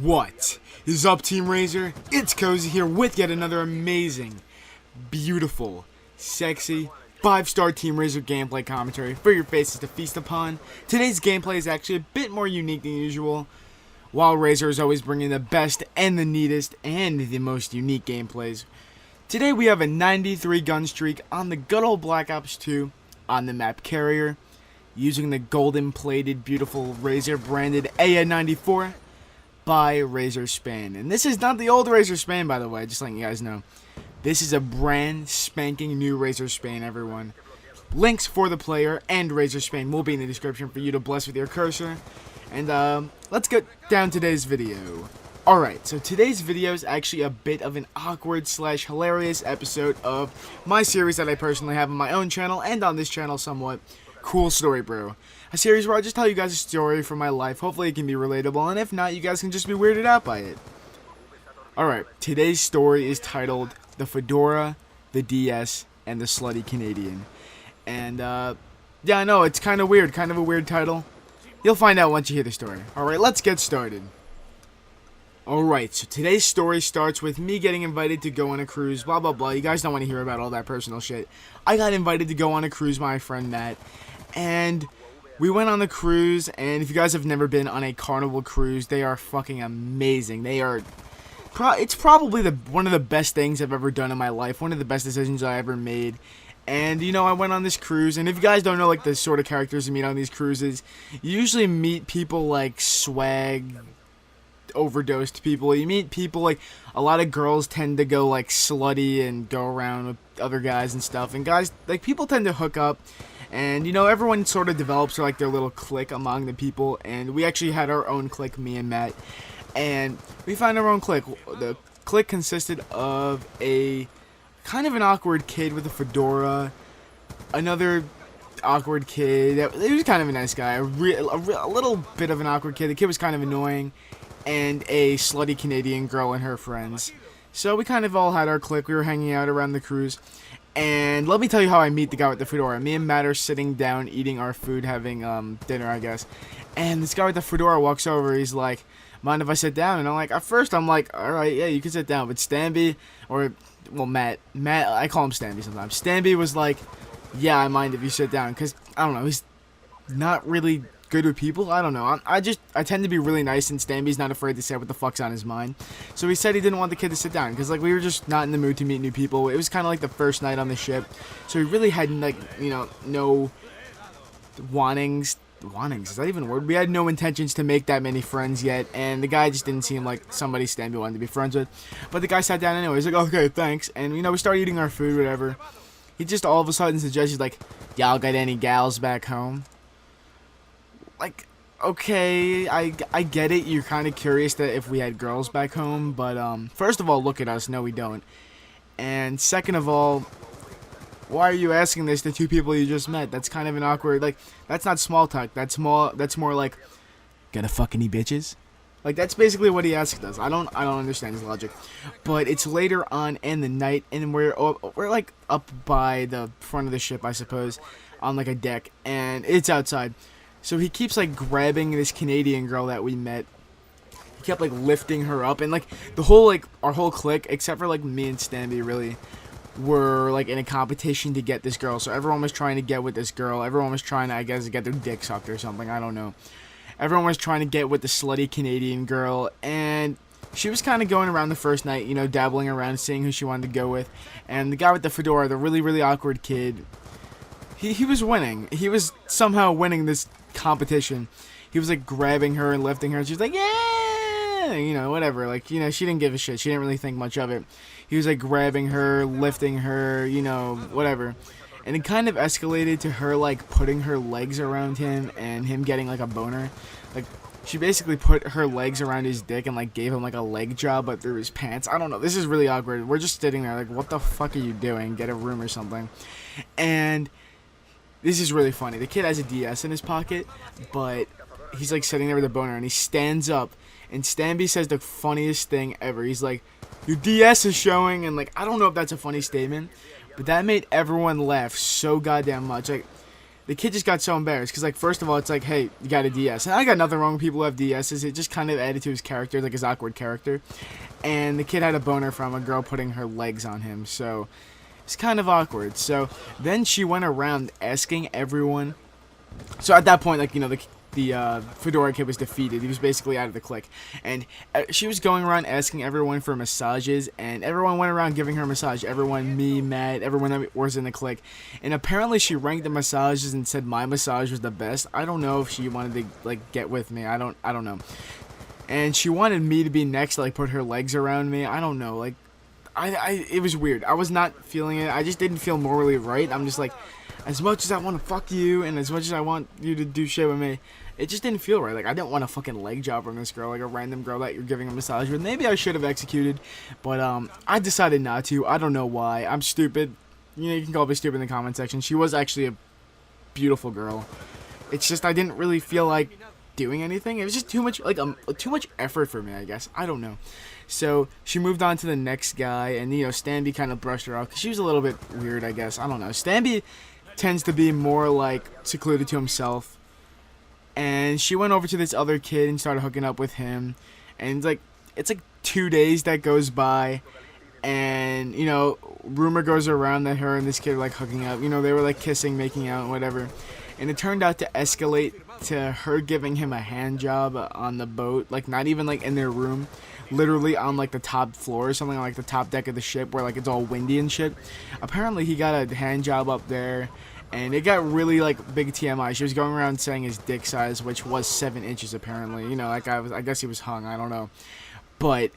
What is up, Team RzoR? It's Cozy here with yet another amazing, beautiful, sexy, 5-star Team RzoR gameplay commentary for your faces to feast upon. Today's gameplay is actually a bit more unique than usual. While RzoR is always bringing the best and the neatest and the most unique gameplays, today we have a 93 gun streak on the good old Black Ops 2 on the map Carrier, using the golden plated beautiful RzoR branded AN94 by RzoR Spain. And this is not the old RzoR Spain, by the way, just letting you guys know. This is a brand spanking new RzoR Spain, everyone. Links for the player and RzoR Spain will be in the description for you to bless with your cursor. And let's get down today's video. Alright, so today's video is actually a bit of an awkward / hilarious episode of my series that I personally have on my own channel and on this channel somewhat. Cool Story Bro. A series where I just tell you guys a story from my life. Hopefully it can be relatable, and if not, you guys can just be weirded out by it. Alright, today's story is titled The Fedora, the DS, and the Slutty Canadian. And yeah, I know, it's kind of weird, kind of a weird title. You'll find out once you hear the story. Alright, let's get started. Alright, so today's story starts with me getting invited to go on a cruise, blah blah blah. You guys don't want to hear about all that personal shit. I got invited to go on a cruise by my friend Matt, and we went on the cruise, and if you guys have never been on a Carnival cruise, they are fucking amazing. They are, it's probably one of the best things I've ever done in my life, one of the best decisions I ever made. And, you know, I went on this cruise, and if you guys don't know, like, the sort of characters you meet on these cruises, you usually meet people like swag, overdosed people. You meet people like, a lot of girls tend to go like slutty and go around with other guys and stuff, and guys, like, people tend to hook up, and, you know, everyone sort of develops like their little clique among the people, and we actually had our own clique, me and Matt, and we found our own clique. The clique consisted of a kind of an awkward kid with a fedora, another awkward kid, he was kind of a nice guy, a little bit of an awkward kid, the kid was kind of annoying, and a slutty Canadian girl and her friends. So we kind of all had our clique. We were hanging out around the cruise. And let me tell you how I meet the guy with the fedora. Me and Matt are sitting down eating our food, having dinner, I guess. And this guy with the fedora walks over. He's like, mind if I sit down? And I'm like, at first I'm like, alright, yeah, you can sit down. But Stanby, or, well, Matt, I call him Stanby sometimes. Stanby was like, yeah, I mind if you sit down. Because, I don't know, he's not really good with people. I don't know. I tend to be really nice, and Stanby's not afraid to say what the fuck's on his mind. So he said he didn't want the kid to sit down because, like, we were just not in the mood to meet new people. It was kind of like the first night on the ship, so he really had, like, you know, no wantings. Is that even a word? We had no intentions to make that many friends yet, and the guy just didn't seem like somebody Stanby wanted to be friends with. But the guy sat down anyway. He's like, okay, thanks. And, you know, we started eating our food, whatever. He just all of a sudden suggested, like, y'all got any gals back home? Like, okay, I get it. You're kind of curious that if we had girls back home, but first of all, look at us. No, we don't. And second of all, why are you asking this to two people you just met? That's kind of an awkward, like, that's not small talk. That's more like, gonna fuck any bitches? Like, that's basically what he asked us. I don't understand his logic. But it's later on in the night, and we're like up by the front of the ship, I suppose, on like a deck, and it's outside. So he keeps, like, grabbing this Canadian girl that we met. He kept, like, lifting her up. And, like, the whole, like, our whole clique, except for, like, me and Stanby, really, were, like, in a competition to get this girl. So everyone was trying to get with this girl. Everyone was trying to, I guess, get their dick sucked or something. I don't know. Everyone was trying to get with the slutty Canadian girl. And she was kind of going around the first night, you know, dabbling around, seeing who she wanted to go with. And the guy with the fedora, the really, really awkward kid, he was winning. He was somehow winning this competition. He was like grabbing her and lifting her, and she was like, yeah, you know, whatever, like, you know, she didn't give a shit. She didn't really think much of it. He was like grabbing her, lifting her, you know, whatever. And it kind of escalated to her like putting her legs around him and him getting like a boner. Like, she basically put her legs around his dick and like gave him like a leg job but through his pants. I don't know, this is really awkward. We're just sitting there like, what the fuck are you doing? Get a room or something. And this is really funny. The kid has a DS in his pocket, but he's like sitting there with a boner, and he stands up, and Stanby says the funniest thing ever. He's like, your DS is showing, and like, I don't know if that's a funny statement, but that made everyone laugh so goddamn much. Like, the kid just got so embarrassed because, like, first of all, it's like, hey, you got a DS, and I got nothing wrong with people who have DSs. It just kind of added to his character, like his awkward character. And the kid had a boner from a girl putting her legs on him, so it's kind of awkward. So then she went around asking everyone. So at that point, like, you know, the fedora kid was defeated. He was basically out of the clique, and she was going around asking everyone for massages, and everyone went around giving her a massage. Everyone, me, Matt, everyone that was in the clique, and apparently she ranked the massages and said my massage was the best. I don't know if she wanted to, like, get with me. I don't know. And she wanted me to be next, to, like, put her legs around me. I don't know, like, it was weird. I was not feeling it. I just didn't feel morally right. I'm just like, as much as I want to fuck you, and as much as I want you to do shit with me, it just didn't feel right. Like, I didn't want a fucking leg job from this girl, like a random girl that you're giving a massage with. Maybe I should have executed, but I decided not to. I don't know why. I'm stupid. You know, you can call me stupid in the comment section. She was actually a beautiful girl. It's just I didn't really feel like doing anything. It was just too much, like, too much effort for me, I guess. I don't know. So she moved on to the next guy, and, you know, Stanby kind of brushed her off because she was a little bit weird, I guess. I don't know. Stanby tends to be more, like, secluded to himself. And she went over to this other kid and started hooking up with him. And it's like 2 days that goes by. And, you know, rumor goes around that her and this kid were, like, hooking up. You know, they were, like, kissing, making out, whatever. And it turned out to escalate to her giving him a hand job on the boat. Like, not even, like, in their room. Literally on, like, the top floor or something, like the top deck of the ship where, like, it's all windy and shit. Apparently he got a hand job up there. And it got really, like, big TMI. She was going around saying his dick size, which was 7 inches, apparently. You know, like, I guess he was hung. I don't know. But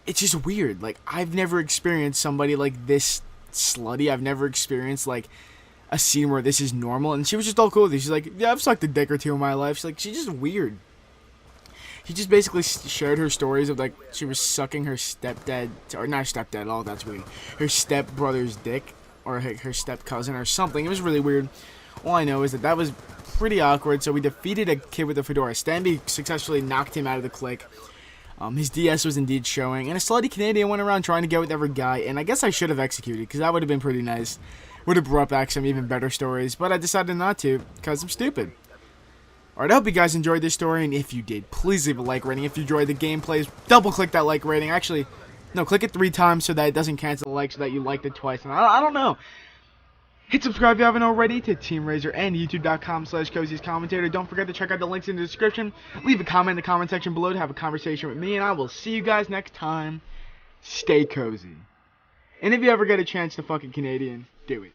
it's just weird. Like, I've never experienced somebody, like, this slutty. I've never experienced, like, a scene where this is normal. And she was just all cool with it. She's like, yeah, I've sucked a dick or two in my life. She's just weird. She just basically shared her stories of, like, she was sucking her stepdad, or not stepdad, oh, that's weird. Her stepbrother's dick. Or her step-cousin or something. It was really weird. All I know is that was pretty awkward. So we defeated a kid with a fedora. Stanby successfully knocked him out of the clique. His DS was indeed showing. And a slutty Canadian went around trying to get with every guy. And I guess I should have executed, because that would have been pretty nice. Would have brought back some even better stories. But I decided not to, because I'm stupid. Alright, I hope you guys enjoyed this story. And if you did, please leave a like rating. If you enjoyed the gameplays, double-click that like rating. Actually, no, click it 3 times so that it doesn't cancel the like, so that you liked it twice. And I don't know. Hit subscribe if you haven't already to Team RzoR and YouTube.com/Cozy'sCommentator. Don't forget to check out the links in the description. Leave a comment in the comment section below to have a conversation with me, and I will see you guys next time. Stay cozy. And if you ever get a chance to fuck a Canadian, do it.